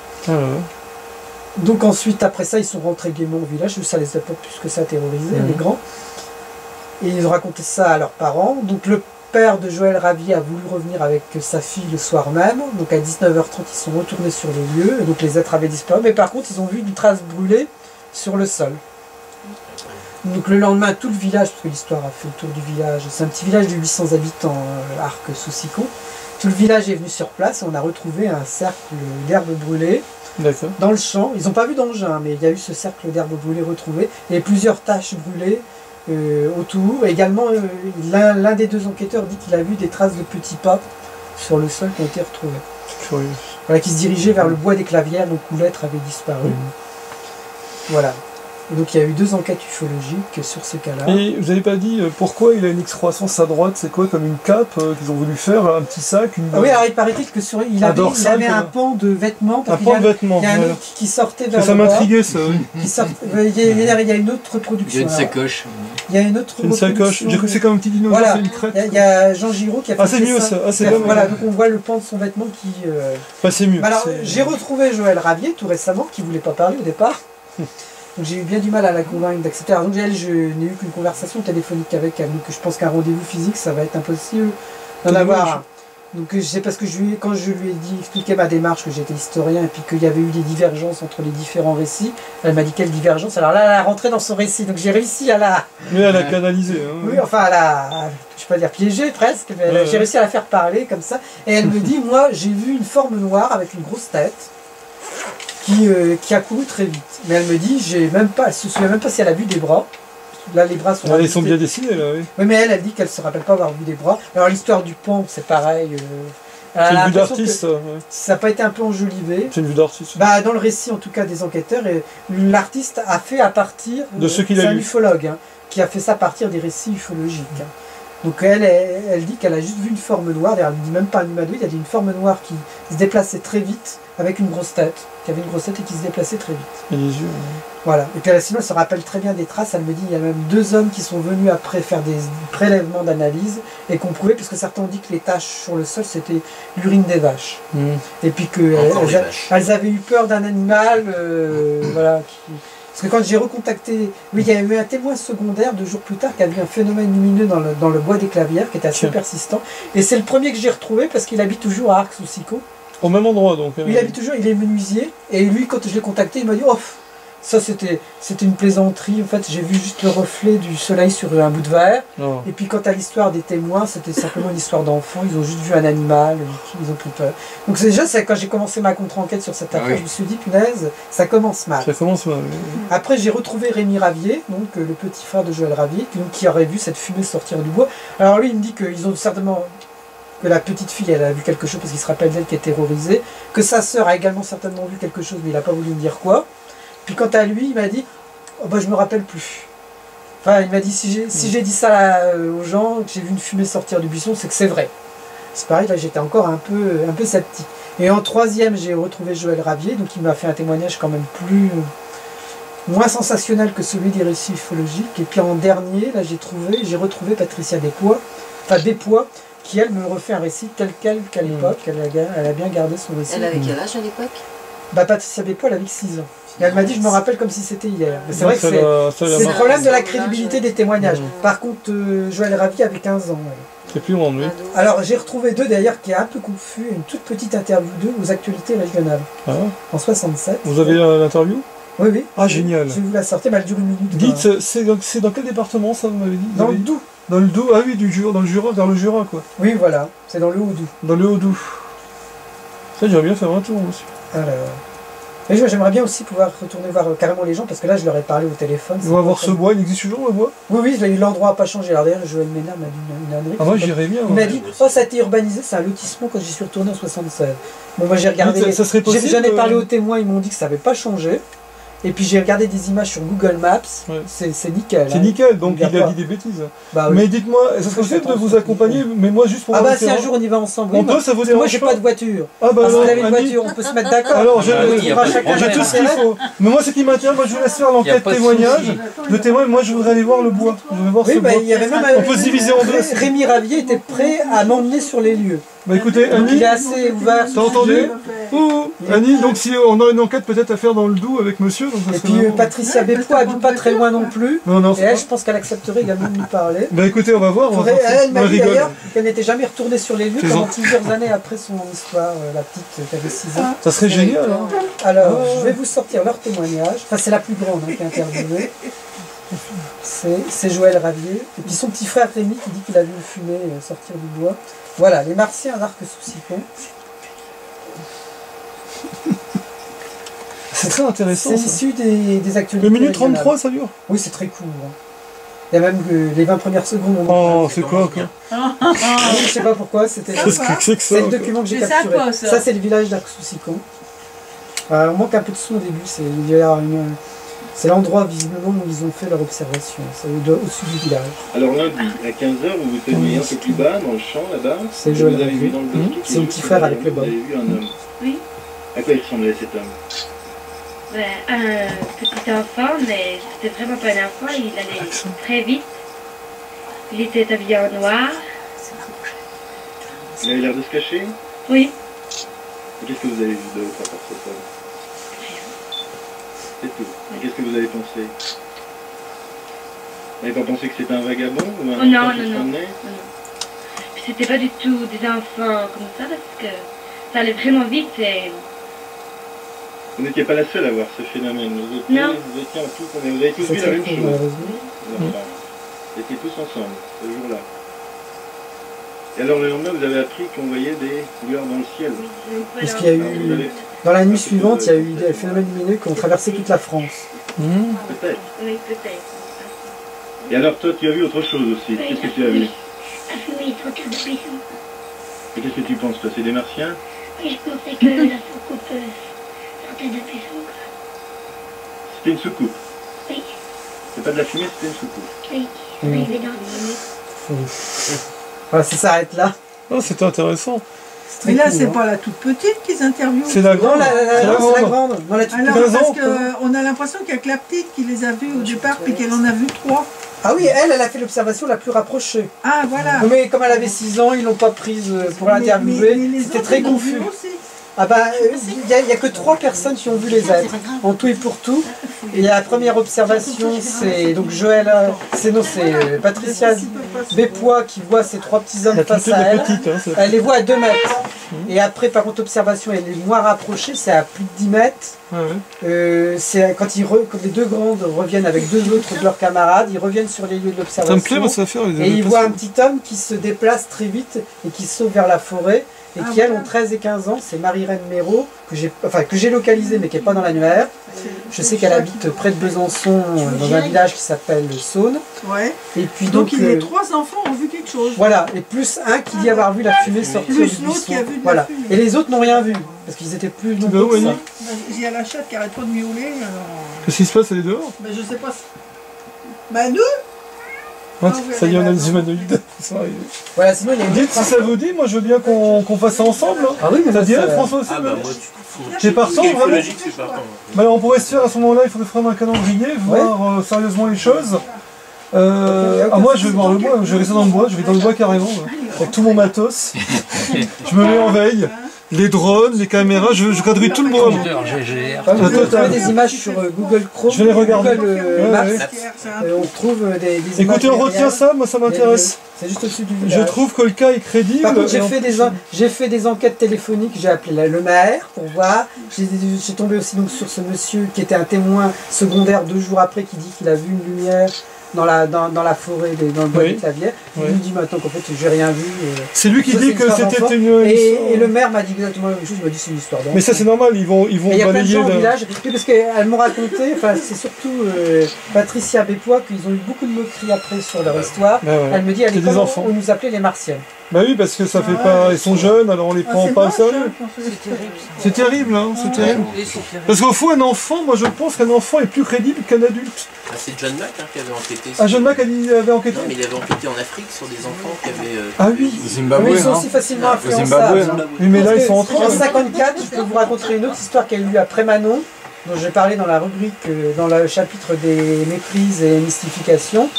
Donc ensuite, après ça, ils sont rentrés gaiement au village, ça les a pas plus que ça terrorisé, les grands. Et ils ont raconté ça à leurs parents. Donc le père de Joël Ravier a voulu revenir avec sa fille le soir même. Donc à 19h30, ils sont retournés sur les lieux. Et donc les êtres avaient disparu. Mais par contre, ils ont vu une trace brûlée sur le sol. Donc le lendemain, tout le village, parce que l'histoire a fait le tour du village, c'est un petit village de 800 habitants, Arc-sous-Sicon. Tout le village est venu sur place et on a retrouvé un cercle d'herbes brûlées. Dans le champ, ils n'ont pas vu d'engin, mais il y a eu ce cercle d'herbes brûlées retrouvé et plusieurs taches brûlées autour. Et également, l'un des 2 enquêteurs dit qu'il a vu des traces de petits pas sur le sol qui ont été retrouvés. Voilà, qui se dirigeaient vers le bois des Clavières, donc où l'être avait disparu. Voilà. Donc il y a eu 2 enquêtes ufologiques sur ce cas-là. Et vous n'avez pas dit pourquoi il a une excroissance à droite? C'est quoi, comme une cape qu'ils ont voulu faire, un petit sac Ah oui, alors il paraît-il que sur il avait un pan de vêtements. Un pan de vêtements. Il y a un autre qui sortait vers ça le bas. Ça m'intriguait ça. Il y a une autre reproduction. Il y a une sacoche. Il y a une autre reproduction. Une sacoche. J'ai cru que c'est comme un petit dinosaure. Voilà. Une crête. Il y a Jean Giraud qui a fait c'est mieux ça. Ah, c'est voilà, donc on voit le pan de son vêtement qui. C'est mieux. Alors j'ai retrouvé Joël Ravier tout récemment qui voulait pas parler au départ. Donc j'ai eu bien du mal à la convaincre d'accepter. Donc elle, je n'ai eu qu'une conversation téléphonique avec elle. Donc je pense qu'un rendez-vous physique, ça va être impossible d'en avoir. Donc c'est parce que quand je lui ai dit, expliqué ma démarche, que j'étais historien et puis qu'il y avait eu des divergences entre les différents récits, elle m'a dit quelle divergence. Alors là, elle a rentré dans son récit. Donc j'ai réussi à la... Mais elle a canalisé. Hein. Oui, enfin je ne vais pas dire piégé presque, mais j'ai réussi à la faire parler comme ça. Et elle me dit, moi j'ai vu une forme noire avec une grosse tête. Qui a couru très vite. Mais elle me dit, elle se souvient même pas si elle a vu des bras. Là, les bras sont... ils sont bien dessinés, là, oui. Oui, mais elle dit qu'elle se rappelle pas avoir vu des bras. Alors, l'histoire du pan, c'est pareil. C'est une vue d'artiste, ça n'a pas été un peu enjolivé. C'est une vue d'artiste. Bah, dans le récit, en tout cas, des enquêteurs, l'artiste a fait à partir... de ce qu'il a lu. C'est un ufologue, qui a fait ça à partir des récits ufologiques. Donc elle dit qu'elle a juste vu une forme noire, d'ailleurs elle ne dit même pas un humanoïde, elle dit une forme noire qui se déplaçait très vite avec une grosse tête, qui avait une grosse tête et qui se déplaçait très vite. Et les yeux. Voilà. Et puis sinon elle se rappelle très bien des traces, elle me dit il y a même 2 hommes qui sont venus après faire des prélèvements d'analyse et qu'on prouvait, parce que certains ont dit que les taches sur le sol c'était l'urine des vaches. Et puis qu'elles avaient eu peur d'un animal, voilà, parce que quand j'ai recontacté, oui, il y a eu un témoin secondaire 2 jours plus tard qui a vu un phénomène lumineux dans le bois des Clavières qui était assez persistant. Et c'est le premier que j'ai retrouvé parce qu'il habite toujours à Arcs-sous-Sicot. Au même endroit donc. Il habite toujours, il est menuisier. Et lui, quand je l'ai contacté, il m'a dit oh, ça c'était une plaisanterie. En fait, j'ai vu juste le reflet du soleil sur un bout de verre. Oh. Et puis quant à l'histoire des témoins, c'était simplement une histoire d'enfants. Ils ont juste vu un animal, ils ont pris peur. Donc déjà, quand j'ai commencé ma contre-enquête sur cette affaire, je me suis dit punaise, ça commence mal. Ça commence mal. Oui. Après, j'ai retrouvé Rémi Ravier, donc le petit frère de Joël Ravier, qui aurait vu cette fumée sortir du bois. Alors lui, il me dit qu'ils ont certainement... que la petite fille, elle a vu quelque chose parce qu'il se rappelle d'elle qui est terrorisée, que sa sœur a également certainement vu quelque chose, mais il n'a pas voulu me dire quoi. Puis quant à lui, il m'a dit oh, bah, je me rappelle plus. Enfin, il m'a dit si j'ai dit ça aux gens, que j'ai vu une fumée sortir du buisson, c'est que c'est vrai. C'est pareil, là j'étais encore un peu sceptique. Et en 3e, j'ai retrouvé Joël Ravier, donc il m'a fait un témoignage quand même moins sensationnel que celui des récits ufologiques. Et puis en dernier, là j'ai retrouvé Patricia Despois, qui elle me refait un récit tel quel qu'à l'époque. Elle a bien gardé son récit. Elle avait quel âge à l'époque? Patricia Despois, elle avait 6 ans. Et elle m'a dit, je me rappelle comme si c'était hier. Mais c'est vrai que c'est le problème de la crédibilité des témoignages. Par contre, Joël Ravier avait 15 ans. C'est plus loin de lui. Alors j'ai retrouvé 2 d'ailleurs qui est un peu confus, une toute petite interview d'eux aux actualités régionales. En 67. Vous avez l'interview? Oui, oui. Ah, génial. Je vais vous la sortir, mais elle dure 1 minute. Dites, c'est dans quel département ça, vous m'avez dit? Dans le Doubs. Dans le Doubs, ah oui, dans le Jura, vers le Jura, quoi. Oui, voilà, c'est dans le Haut-Doubs. Dans le Haut-Doubs. Ça, j'aimerais bien faire un tour aussi. Alors... Mais j'aimerais bien aussi pouvoir retourner voir carrément les gens, parce que là, je leur ai parlé au téléphone. On va voir ce bois, il existe toujours, le bois? Oui, l'endroit n'a pas changé. Alors d'ailleurs, Joël Ménard m'a dit une ânerie. Ah, moi, j'irais bien. Il m'a dit, oh, ça a été urbanisé, c'est un lotissement quand j'y suis retourné en 76. Bon, moi, j'ai regardé... J'en ai parlé aux témoins, ils m'ont dit que ça n'avait pas changé. Et puis j'ai regardé des images sur Google Maps, c'est nickel. C'est nickel, donc il a dit des bêtises. Bah, oui. Mais dites-moi, ça serait possible de vous accompagner, mais moi juste pour... Ah bah si un jour on y va ensemble. On peut, ça vous dérange? Moi j'ai pas de voiture. Ah bah si vous avez une voiture, on peut se mettre d'accord. Alors j'ai tout ce qu'il faut. Mais moi ce qui m'intéresse, moi je vous laisse faire l'enquête témoignage. Le témoin, moi je voudrais aller voir le bois. Je veux voir ce bois. On peut se diviser en 2. Rémi Ravier était prêt à m'emmener sur les lieux. Bah écoutez, Annie, il est assez ouvert. T'as entendu? Annie, donc si on a une enquête peut-être à faire dans le Doubs avec monsieur. Donc et puis Patricia Despois habite pas très loin non plus. Non, et elle, je pense qu'elle accepterait également de nous parler. Bah écoutez, on va voir. Elle m'a dit d'ailleurs qu'elle n'était jamais retournée sur les lieux pendant plusieurs années après son histoire, la petite qui avait 6 ans. Ça serait génial. Alors, je vais vous sortir leur témoignage. Enfin, c'est la plus grande qui est interviewée. C'est Joël Ravier. Et puis son petit frère Rémi qui dit qu'il a vu une fumée sortir du bois. Voilà, les Martiens à Arcs-sous-Sicot. C'est très intéressant. C'est issu des actualités. 1 minute 33, ça dure? Oui, c'est très court. Il y a même les 20 premières secondes. Oh, c'est quoi Je sais pas pourquoi, c'était c'est le document que j'ai capturé. Ça, c'est le village d'Arcs-sous-Sicot. On manque un peu de son au début. Il y a C'est l'endroit visiblement où ils ont fait leur observation, c'est au-dessus du village. Alors lundi, à 15h, vous vous teniez un peu plus bas, dans le champ, là-bas. C'est le C'est le petit frère avec le bas. Vous avez vu un homme. Oui. À quoi il ressemblait cet homme? Un petit enfant, mais c'était vraiment pas un enfant, il allait très vite. Il était habillé en noir. Il avait l'air de se cacher? Oui. Et qu'est-ce que vous avez vu d'autre à part cet homme? C'est tout. Et qu'est-ce que vous avez pensé? Vous n'avez pas pensé que c'était un vagabond ou un enfant qui se promenait? Non. C'était pas du tout des enfants comme ça, parce que ça allait vraiment vite et... Vous n'étiez pas la seule à voir ce phénomène. Vous étiez en tout, vous avez tous vu la même chose. Vous étiez tous ensemble, ce jour-là. Et alors le lendemain, vous avez appris qu'on voyait des lueurs dans le ciel. Parce qu'il y a eu... Dans la nuit suivante, il y a eu des phénomènes lumineux qui ont traversé toute la France. Peut-être. Oui, peut-être. Et alors toi, tu as vu autre chose aussi. Qu'est-ce que tu as vu? La fumée sortait de prison. Et qu'est-ce que tu penses, toi? C'est des martiens? Oui, je pensais que la soucoupe sortait de prison. C'était une soucoupe? Oui. C'est pas de la fumée, c'était une soucoupe? Oui, arrivé dans les minutes. Voilà, ça s'arrête là. Oh, c'était intéressant. Mais là, c'est pas la toute petite qu'ils interviewent. C'est la grande. C'est la grande. Non, la toute alors, parce qu'on a l'impression qu'il n'y a que la petite qui les a vus au départ, puis qu'elle en a vu 3. Ah oui, elle a fait l'observation la plus rapprochée. Ah, voilà. Mais comme elle avait 6 ans, ils l'ont pas prise pour l'interviewer. C'était très confus. Ah bah, il n'y a que 3 personnes qui ont vu les êtres, en tout et pour tout. Et la première observation, c'est donc c'est Patricia Bépois qui voit ces 3 petits hommes face à elle. Elle les voit à 2 mètres. Et après, par contre, observation, elle est moins rapprochée, c'est à plus de 10 mètres. C'est quand les 2 grandes reviennent avec 2 autres de leurs camarades, ils reviennent sur les lieux de l'observation. Et ils voient un petit homme qui se déplace très vite et qui sauve vers la forêt. Et qui, elles, ont 13 et 15 ans. C'est Marie-Reine Méraud, que j'ai localisée, mais qui n'est pas dans l'annuaire. Je sais qu'elle habite près de Besançon, dans un village qui s'appelle Saône. Ouais. Et puis donc les 3 enfants ont vu quelque chose. Voilà, et plus un qui dit avoir vu la fumée sortir du buisson. L'autre qui a vu de voilà. La fumée. Et les autres n'ont rien vu, parce qu'ils étaient plus nombreux que ça. Il y a la chatte qui arrête pas de miauler. Qu'est-ce qui se passe, elle est dehors? Ben, je sais pas. Ben, nous ça y est, on a des humanoïdes. Voilà, sinon, il y a dites si ça vous dit, moi je veux bien qu'on fasse ça ensemble. Hein. Ah oui, mais ça dirait François aussi. Ah bah moi t'es partant vraiment. Bah, on pourrait se faire à ce moment-là, il faudrait faire un calendrier, voir sérieusement les choses. Moi je vais voir le bois, je vais rester dans le bois, je vais dans le bois carrément, avec tout mon matos. Je me mets en veille. Les drones, les caméras, je quadrille tout le bois. On peut trouver des images sur Google Chrome. Je vais les regarder. Google Maps. On trouve des images. Écoutez, on retient ça, moi ça m'intéresse. C'est juste au-dessus du village. Je trouve que le cas est crédible. Par contre, j'ai fait des enquêtes téléphoniques, j'ai appelé le maire pour voir. J'ai tombé aussi donc sur ce monsieur qui était un témoin secondaire 2 jours après qui dit qu'il a vu une lumière dans la forêt, dans le bois des Clavières. Il me dit maintenant qu'en fait j'ai rien vu. C'est lui qui dit que c'était une et le maire m'a dit exactement la même chose, il m'a dit c'est une histoire d'enfant. Mais ça c'est normal, ils vont il y a plein de gens au village, parce qu'elles m'ont raconté, enfin c'est surtout Patricia Bépois, qu'ils ont eu beaucoup de moqueries après sur leur histoire. Elle me dit à l'école on nous appelait les Martiens. Bah oui, parce que ça fait pas. Ils sont jeunes, alors on les prend pas au sérieux. C'est terrible, hein, c'est terrible. Parce qu'au fond, un enfant, moi je pense qu'un enfant est plus crédible qu'un adulte. Ah, c'est John Mack qui avait enquêté. Ah, John Mack avait enquêté? Non, mais il avait enquêté en Afrique sur des enfants qui avaient. Ah oui, au Zimbabwe. Ils sont aussi facilement influençables. Oui, mais là ils sont en train. En 54, je peux vous raconter une autre histoire qui a eu lieu après Manon, dont j'ai parlé dans la rubrique, dans le chapitre des méprises et mystifications.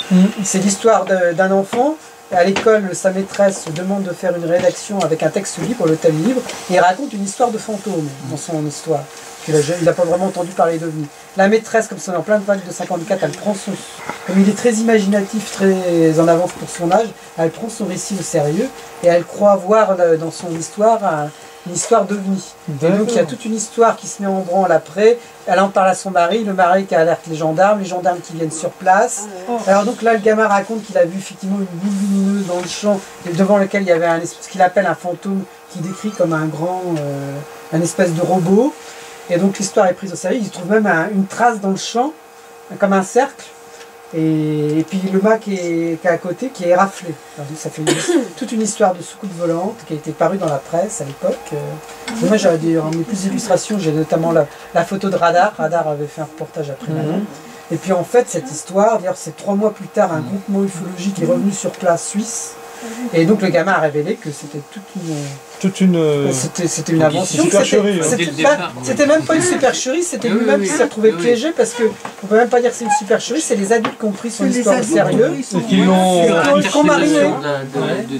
C'est l'histoire d'un enfant. À l'école, sa maîtresse demande de faire une rédaction avec un texte libre, le thème libre, et il raconte une histoire de fantôme dans son histoire. Il n'a pas vraiment entendu parler d'OVNI. La maîtresse, comme c'est en plein de vague de 54, elle prend comme il est très imaginatif, très en avance pour son âge, elle prend son récit au sérieux, et elle croit voir dans son histoire une histoire d'OVNI. Et donc il y a toute une histoire qui se met en branle après. Elle en parle à son mari, le mari qui alerte les gendarmes qui viennent sur place. Alors donc là, le gamin raconte qu'il a vu effectivement une boule lumineuse dans le champ, devant lequel il y avait ce qu'il appelle un fantôme, qui décrit comme un espèce de robot. Et donc l'histoire est prise au sérieux. Il trouve même une trace dans le champ, comme un cercle. Et puis le mât qui est à côté, qui est raflé. Alors, ça fait toute une histoire de soucoupe volante qui a été parue dans la presse à l'époque. Moi, j'avais ramené plus d'illustrations. J'ai notamment la photo de Radar. Radar avait fait un reportage après Manon. Et puis en fait, cette histoire, d'ailleurs, c'est 3 mois plus tard, un groupement ufologique est revenu sur place suisse. Et donc le gamin a révélé que c'était c'était une invention. C'était même pas une supercherie, c'était lui-même qui s'est retrouvé piégé parce que on peut même pas dire que c'est une supercherie, c'est les adultes qui ont pris son histoire au sérieux et qui l'ont mariné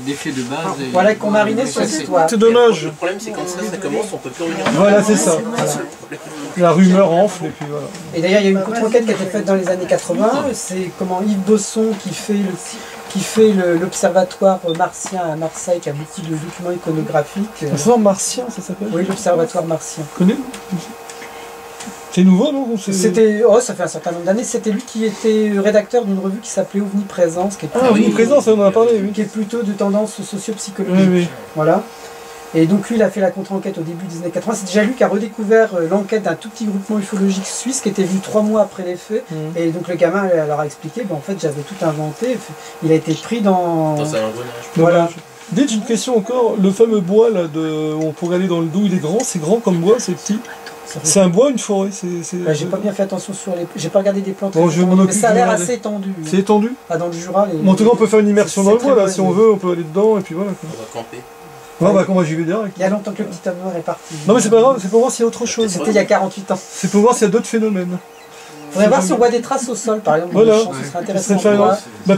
d'effet de base. Voilà, qu'on marinait son histoire. C'est dommage. Le problème c'est quand ça commence, on peut plus revenir. Voilà, c'est ça. La rumeur enfle et puis voilà. Et d'ailleurs, il y a une contre-enquête qui a été faite dans les années 80. C'est comment Yves Bosson qui fait l'observatoire martien à Marseille, qui a beaucoup de documents iconographiques. L'observatoire martien, ça s'appelle? Oui, l'observatoire martien. Connais? C'est nouveau, non? C'était, ça fait un certain nombre d'années. C'était lui qui était rédacteur d'une revue qui s'appelait Omniprésence. Omniprésence, on en a parlé, oui. Qui est plutôt de tendance socio-psychologique. Oui. Voilà. Et donc lui, il a fait la contre-enquête au début des années 80. C'est déjà lui qui a redécouvert l'enquête d'un tout petit groupement ufologique suisse qui était venu 3 mois après les faits. Et donc le gamin leur a expliqué, en fait j'avais tout inventé. Il a été pris dans un engrenage. Voilà. Dites, j'ai une question encore. Le fameux bois là, où on pourrait aller dans le Doubs, il est grand? C'est grand comme bois? C'est petit? C'est un bois, une forêt? J'ai pas bien fait attention sur les... J'ai pas regardé des plantes. Bon, mais ça a l'air assez étendu. C'est étendu? Dans le Jura. En tout cas, on peut faire une immersion dans le bois là, si on veut, on peut aller dedans et puis voilà. On va camper. Comment j'y vais direct. Il y a longtemps que le petit homme noir est parti. Non mais c'est pas grave, c'est pour voir s'il y a autre chose. C'était il y a 48 ans. C'est pour voir s'il y a d'autres phénomènes. On pourrait voir si on voit des traces au sol, par exemple. Voilà. Ce serait intéressant.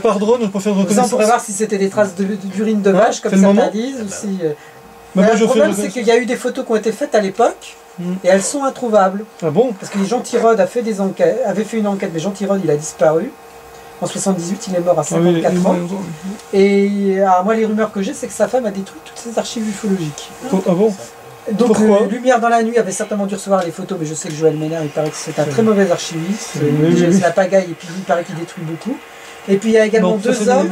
Par drone, on peut faire une reconnaissance. On pourrait voir si c'était des traces d'urine de vache, comme certains disent. Ou si, le problème, c'est qu'il y a eu des photos qui ont été faites à l'époque, et elles sont introuvables. Ah bon? Parce que Jean Tirode avait fait une enquête, mais Jean Tirode, il a disparu. En 78, il est mort à 54 ans. Et alors, moi, les rumeurs que j'ai, c'est que sa femme a détruit toutes ses archives ufologiques. Ah bon? Donc, Lumière dans la nuit avait certainement dû recevoir les photos, mais je sais que Joël Ménard, il paraît que c'est un très mauvais archiviste. C'est la pagaille, et puis il paraît qu'il détruit beaucoup. Et puis il y a également 2 hommes,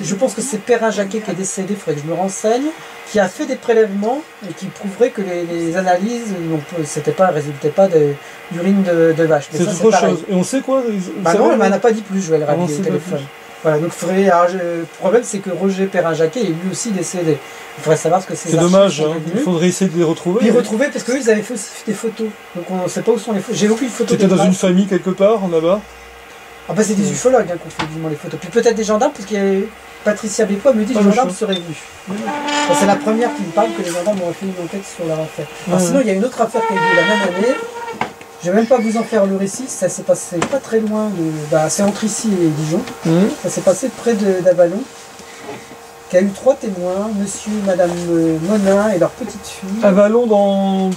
je pense que c'est Perrin Jacquet qui est décédé, il faudrait que je me renseigne, qui a fait des prélèvements et qui prouverait que les analyses ne résultaient pas d'urine de vache. C'est autre chose. Et on sait quoi? Non, elle m'en a pas dit plus, Joël Rabier, au téléphone. Voilà, donc le problème c'est que Roger Perrin-Jacquet est lui aussi décédé. Il faudrait savoir ce que c'est. C'est dommage, il faudrait essayer de les retrouver. Puis retrouver parce qu'eux ils avaient fait aussi des photos. Donc on ne sait pas où sont les photos. J'ai aucune photo. Tu étais dans une famille quelque part là-bas? Ah bah c'est des ufologues qui ont fait évidemment les photos. Puis peut-être des gendarmes, parce qu'il y a Patricia Bépois me dit que les gendarmes seraient venus. C'est la première qui me parle que les gendarmes ont fait une enquête sur leur affaire. Alors sinon il y a une autre affaire qui a eu lieu la même année. Je ne vais même pas vous en faire le récit, ça s'est passé pas très loin c'est entre ici et Dijon. Ça s'est passé près d'Avallon, qui a eu 3 témoins, monsieur et madame Monin et leur petite fille. Avallon en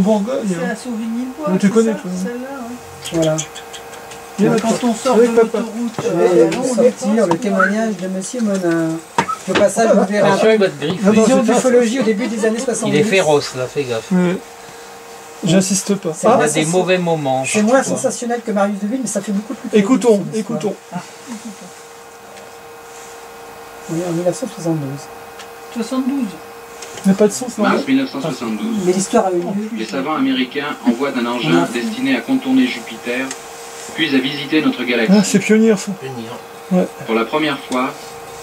Bourgogne. C'est à Sauvigny-le-Bois. Tu connais, toi. Voilà. Quand on sort de l'autoroute, je vais sortir le témoignage de monsieur Monin. Au passage, vous verrez un vision d'ufologie au début des années 70. Il est féroce là, fais gaffe. J'insiste pas. Il y a des mauvais moments. C'est moins sensationnel que Marius Deville, mais ça fait beaucoup plus. Écoutons. On est en 1972. 72. Ça n'a pas de sens, non? Mars 1972. Mais l'histoire a eu lieu. Les savants américains envoient un engin destiné à contourner Jupiter, puis à visiter notre galaxie. C'est pionnier, ça. Ouais. Pour la première fois,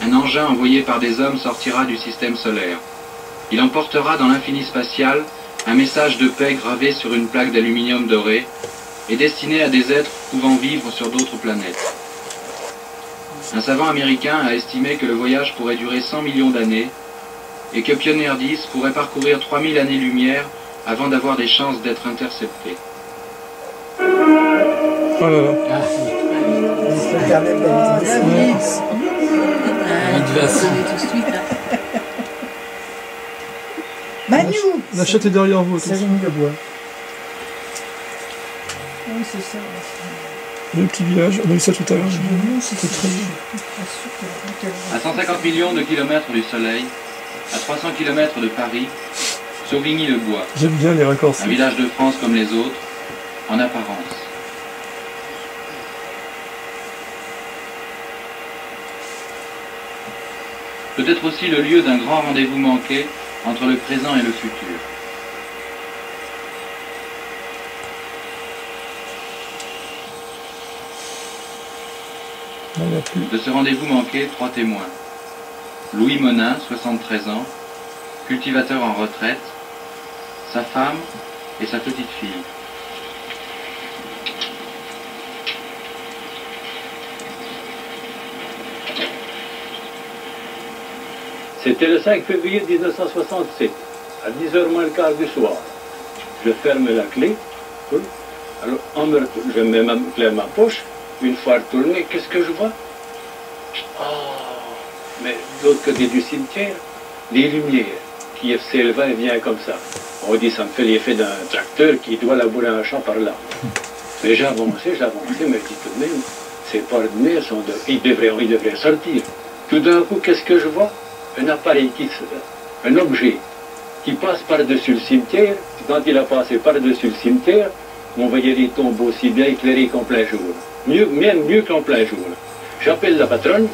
un engin envoyé par des hommes sortira du système solaire. Il emportera dans l'infini spatial un message de paix gravé sur une plaque d'aluminium doré et destiné à des êtres pouvant vivre sur d'autres planètes. Un savant américain a estimé que le voyage pourrait durer 100 millions d'années et que Pioneer 10 pourrait parcourir 3000 années-lumière avant d'avoir des chances d'être intercepté. Oh là là. Manu! La chatte est derrière vous. C'est le bois. Oui, c'est ça. Le petit village, on a eu ça tout à l'heure. C'était très bien. À 150 millions de kilomètres du Soleil, à 300 kilomètres de Paris, Sauvigny-le-Bois. J'aime bien les raccourcis. Un village de France comme les autres, en apparence. Peut-être aussi le lieu d'un grand rendez-vous manqué entre le présent et le futur. De ce rendez-vous manqué, 3 témoins. Louis Monin, 73 ans, cultivateur en retraite, sa femme et sa petite fille. C'était le 5 février 1967, à 10h moins le quart du soir. Je ferme la clé, alors je mets ma clé à ma poche, une fois retourné, qu'est-ce que je vois? Oh, mais de l'autre côté du cimetière, des lumières qui s'élevaient et viennent comme ça. On dit, ça me fait l'effet d'un tracteur qui doit labourer un champ par là. Mais j'ai avancé, mais je dis tout de même, c'est pas ordinaire, ils devraient sortir. Tout d'un coup, qu'est-ce que je vois? Un appareil, un objet qui passe par-dessus le cimetière. Quand il a passé par-dessus le cimetière, on voyait les tombeaux aussi bien éclairés qu'en plein jour. Même mieux qu'en plein jour. J'appelle la patronne,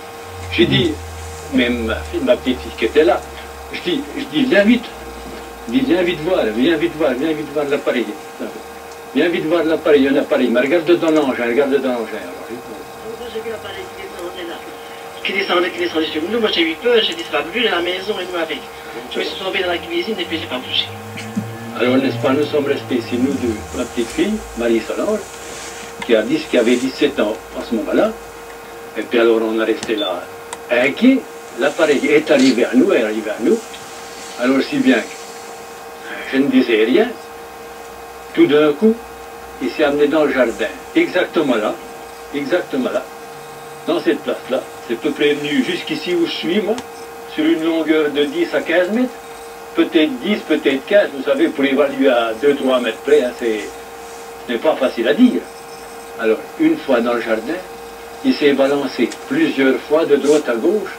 j'ai dit, même ma petite fille qui était là, je dis, viens vite. Viens vite voir l'appareil. Viens vite voir l'appareil, un appareil. Mais regarde dans l'engin. J'ai vu l'appareil qui descendait sur nous. Moi j'ai eu peur, j'ai dit ça va brûler la maison et nous avec. Je me suis sauvé dans la cuisine et puis j'ai pas bougé. Alors n'est-ce pas, nous sommes restés ici, nous deux, ma petite fille, Marie-Solange, qui avait 17 ans à ce moment-là. Et puis alors on est resté là inquiet. L'appareil est arrivé à nous, Alors si bien que je ne disais rien, tout d'un coup, il s'est amené dans le jardin, exactement là, dans cette place-là. C'est à peu près venu jusqu'ici où je suis, moi, sur une longueur de 10 à 15 mètres, peut-être 10, peut-être 15, vous savez, pour évaluer à 2-3 mètres près, hein, ce n'est pas facile à dire. Alors, une fois dans le jardin, il s'est balancé plusieurs fois de droite à gauche.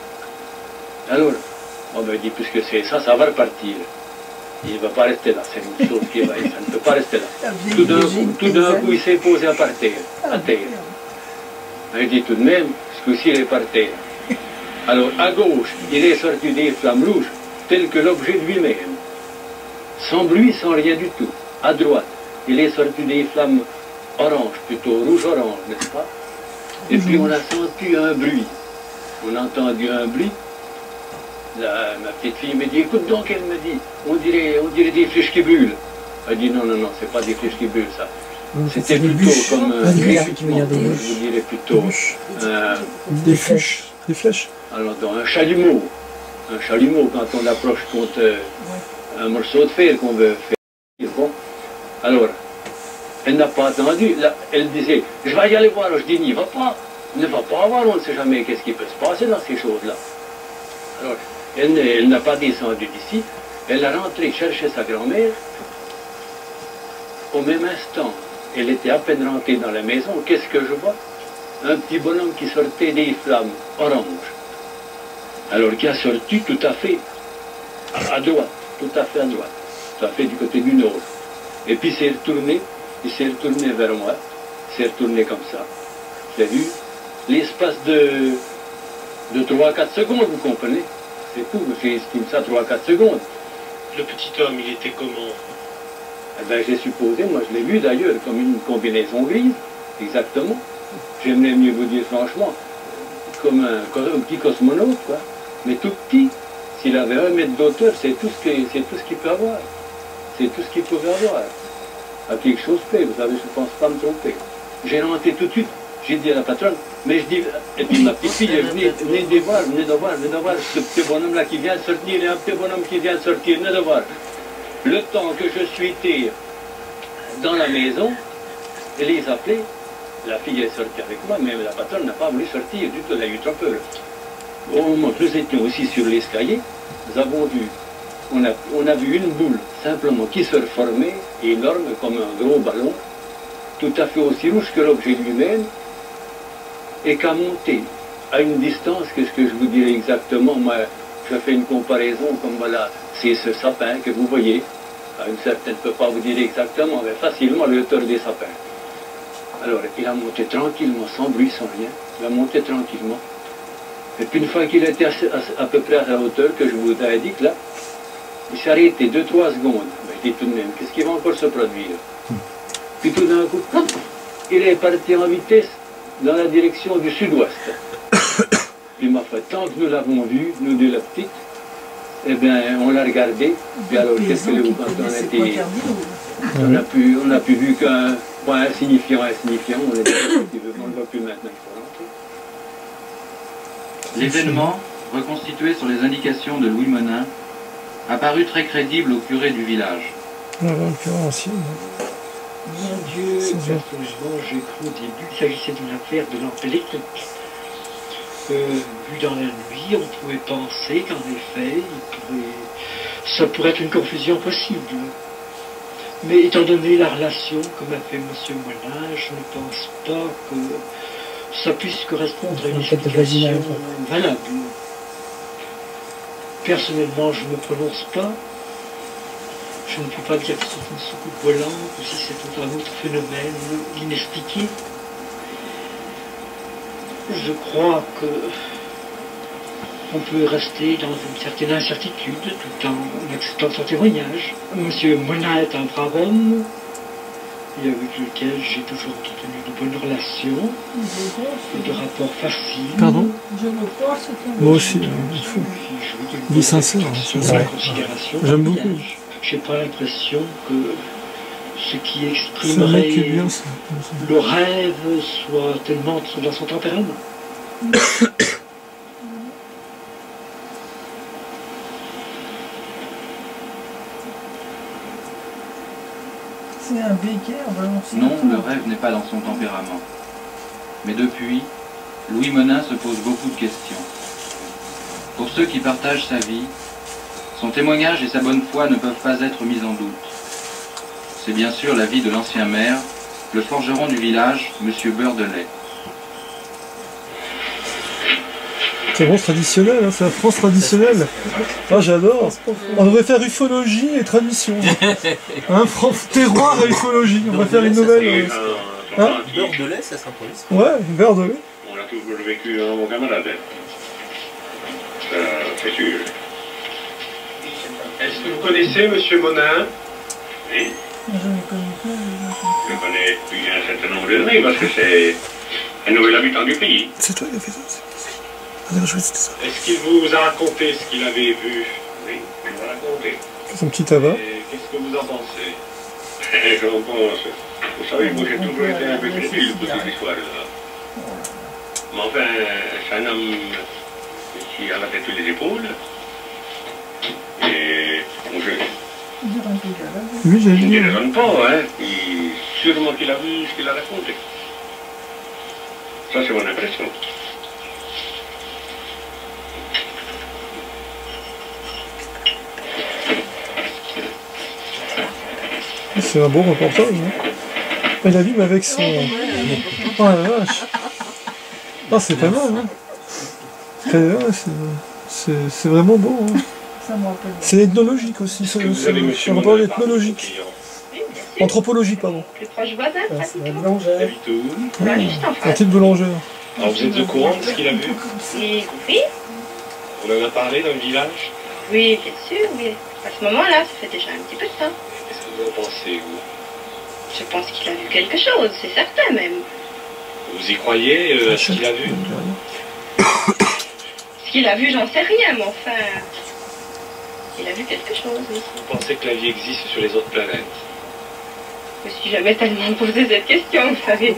Alors, on me dit, puisque c'est ça, ça va repartir. Il ne va pas rester là, c'est une chose qui va, ça ne peut pas rester là. Tout d'un coup, il s'est posé à terre. Il dit tout de même, ce coup-ci, il est par terre. Alors, à gauche, il est sorti des flammes rouges, telles que l'objet lui-même. Sans bruit, sans rien du tout. À droite, il est sorti des flammes oranges, plutôt rouge-orange, n'est-ce pas? Et puis, on a senti un bruit. On a entendu un bruit. Là, ma petite fille me dit, écoute donc, elle me dit, on dirait des flèches qui brûlent. Elle dit, non, c'est pas des flèches qui brûlent, ça. C'était plutôt comme je vous dirais plutôt des flèches. Alors, dans un chalumeau, quand on approche contre un morceau de fer qu'on veut faire. Bon, alors, elle n'a pas attendu. Là, elle disait, je vais y aller voir. Je dis, ne va pas voir, on ne sait jamais qu'est-ce qui peut se passer dans ces choses-là. Alors, elle n'a pas descendu d'ici, elle a rentré chercher sa grand-mère. Au même instant, elle était à peine rentrée dans la maison, qu'est-ce que je vois? Un petit bonhomme qui sortait des flammes oranges. Alors, qui a sorti tout à fait à droite, tout à fait du côté du nord. Et puis il s'est retourné vers moi, il s'est retourné comme ça. Je l'ai vu, l'espace de 3-4 secondes, vous comprenez? C'est tout, j'estime ça 3-4 secondes. Le petit homme, il était comment? Eh bien, j'ai supposé, moi je l'ai vu d'ailleurs, comme une combinaison grise, exactement. J'aimerais mieux vous dire franchement, comme un petit cosmonaute, quoi. Mais tout petit, s'il avait 1 mètre d'auteur, c'est tout ce qu'il peut avoir. C'est tout ce qu'il pouvait avoir. À quelque chose près, vous savez, je ne pense pas me tromper. J'ai rentré tout de suite. J'ai dit à la patronne, mais je dis, et puis ma petite fille, venez de voir, ce petit bonhomme-là qui vient de sortir, il y a un petit bonhomme qui vient de sortir, venez de voir. Le temps que je suis été dans la maison, elle les appelait, la fille est sortie avec moi, mais la patronne n'a pas voulu sortir du tout, elle a eu trop peur. Au moment que nous étions aussi sur l'escalier, nous avons vu, on a vu une boule, simplement, qui se reformait, énorme, comme un gros ballon, tout à fait aussi rouge que l'objet lui-même, et qu'à monter à une distance, qu'est-ce que je vous dirais exactement, moi je fais une comparaison comme voilà, c'est ce sapin que vous voyez, à une certaine, je ne peux pas vous dire exactement, mais facilement le hauteur des sapins. Alors il a monté tranquillement, sans bruit, sans rien, il a monté tranquillement, et puis une fois qu'il était à peu près à la hauteur que je vous indique là, il s'est arrêté 2-3 secondes, mais je dis tout de même, qu'est-ce qui va encore se produire? Puis tout d'un coup, il est parti en vitesse dans la direction du sud-ouest. Puis ma foi, tant que nous l'avons vu, nous deux la petite, eh bien, on l'a regardé. Puis alors, qu'est-ce que vous quand on était... On a pu vu qu'un point insignifiant, on a dit, on ne le voit plus maintenant. L'événement, reconstitué sur les indications de Louis Monin, apparut très crédible au curé du village. Mon Dieu, personnellement, j'ai cru au début qu'il s'agissait d'une affaire de lampe électrique. Vu dans la nuit, on pouvait penser qu'en effet, ça pourrait être une confusion possible. Mais étant donné la relation que m'a fait M. Monin, je ne pense pas que ça puisse correspondre à une explication valable. Personnellement, je ne me prononce pas. Je ne peux pas dire que c'est une soucoupe volante ou si c'est tout un autre phénomène inexpliqué. Je crois que on peut rester dans une certaine incertitude tout en acceptant son témoignage. Monsieur Monin est un brave homme et avec lequel j'ai toujours entretenu de bonnes relations et de rapports faciles. Pardon? Je le crois, c'est un... Moi aussi, il est sincère. J'aime beaucoup. J'ai pas l'impression que ce qui exprimerait le rêve soit tellement dans son tempérament. C'est un bécaire, non, le rêve n'est pas dans son tempérament. Mais depuis, Louis Monin se pose beaucoup de questions. Pour ceux qui partagent sa vie, son témoignage et sa bonne foi ne peuvent pas être mis en doute. C'est bien sûr la vie de l'ancien maire, le forgeron du village, M. Beurdelais. C'est France traditionnelle, hein, c'est la France traditionnelle. Ah, j'adore. On devrait faire ufologie et tradition. Hein, terroir et ufologie. On va faire une nouvelle. Hein, Beurdelais, ça s'improvise. Ouais, Beurdelais. On a toujours vécu un bon camarade. C'est sûr. Est-ce que vous connaissez M. Monin? Oui. Je ne connais pas. Je le connais depuis un certain nombre d'années parce que c'est un nouvel habitant du pays. C'est toi qui as fait ça. Est-ce qu'il vous a raconté ce qu'il avait vu? Oui, il m'a raconté. Son petit tabac. Qu'est-ce que vous en pensez? J'en pense. Vous savez, moi j'ai toujours été un peu crédule pour cette histoire-là. Mais enfin, c'est un homme qui a la tête sur les épaules. Et bon, oui, j'ai je ne vu. raisonne pas, hein. Et sûrement qu'il a vu ce qu'il a raconté. Ça, c'est mon impression. C'est un beau reportage. Hein. Elle a vu, mais avec son... Oh la vache. Ah, c'est pas mal. Hein. C'est vraiment beau. Hein. C'est ethnologique aussi. C'est un rapport ethnologique. Anthropologie, pardon. Le proche voisin, pratiquement. Un type boulanger. Alors vous êtes au courant de ce qu'il a vu? Oui. On en a parlé dans le village? Oui, bien sûr, oui. À ce moment-là, ça fait déjà un petit peu de temps. Qu'est-ce que vous en pensez, vous? Je pense qu'il a vu quelque chose, c'est certain même. Vous y croyez à ce qu'il a vu? Ce qu'il a vu, j'en sais rien, mais enfin... Il a vu quelque chose, oui. Vous pensez que la vie existe sur les autres planètes? Je me suis jamais tellement posé cette question, vous savez.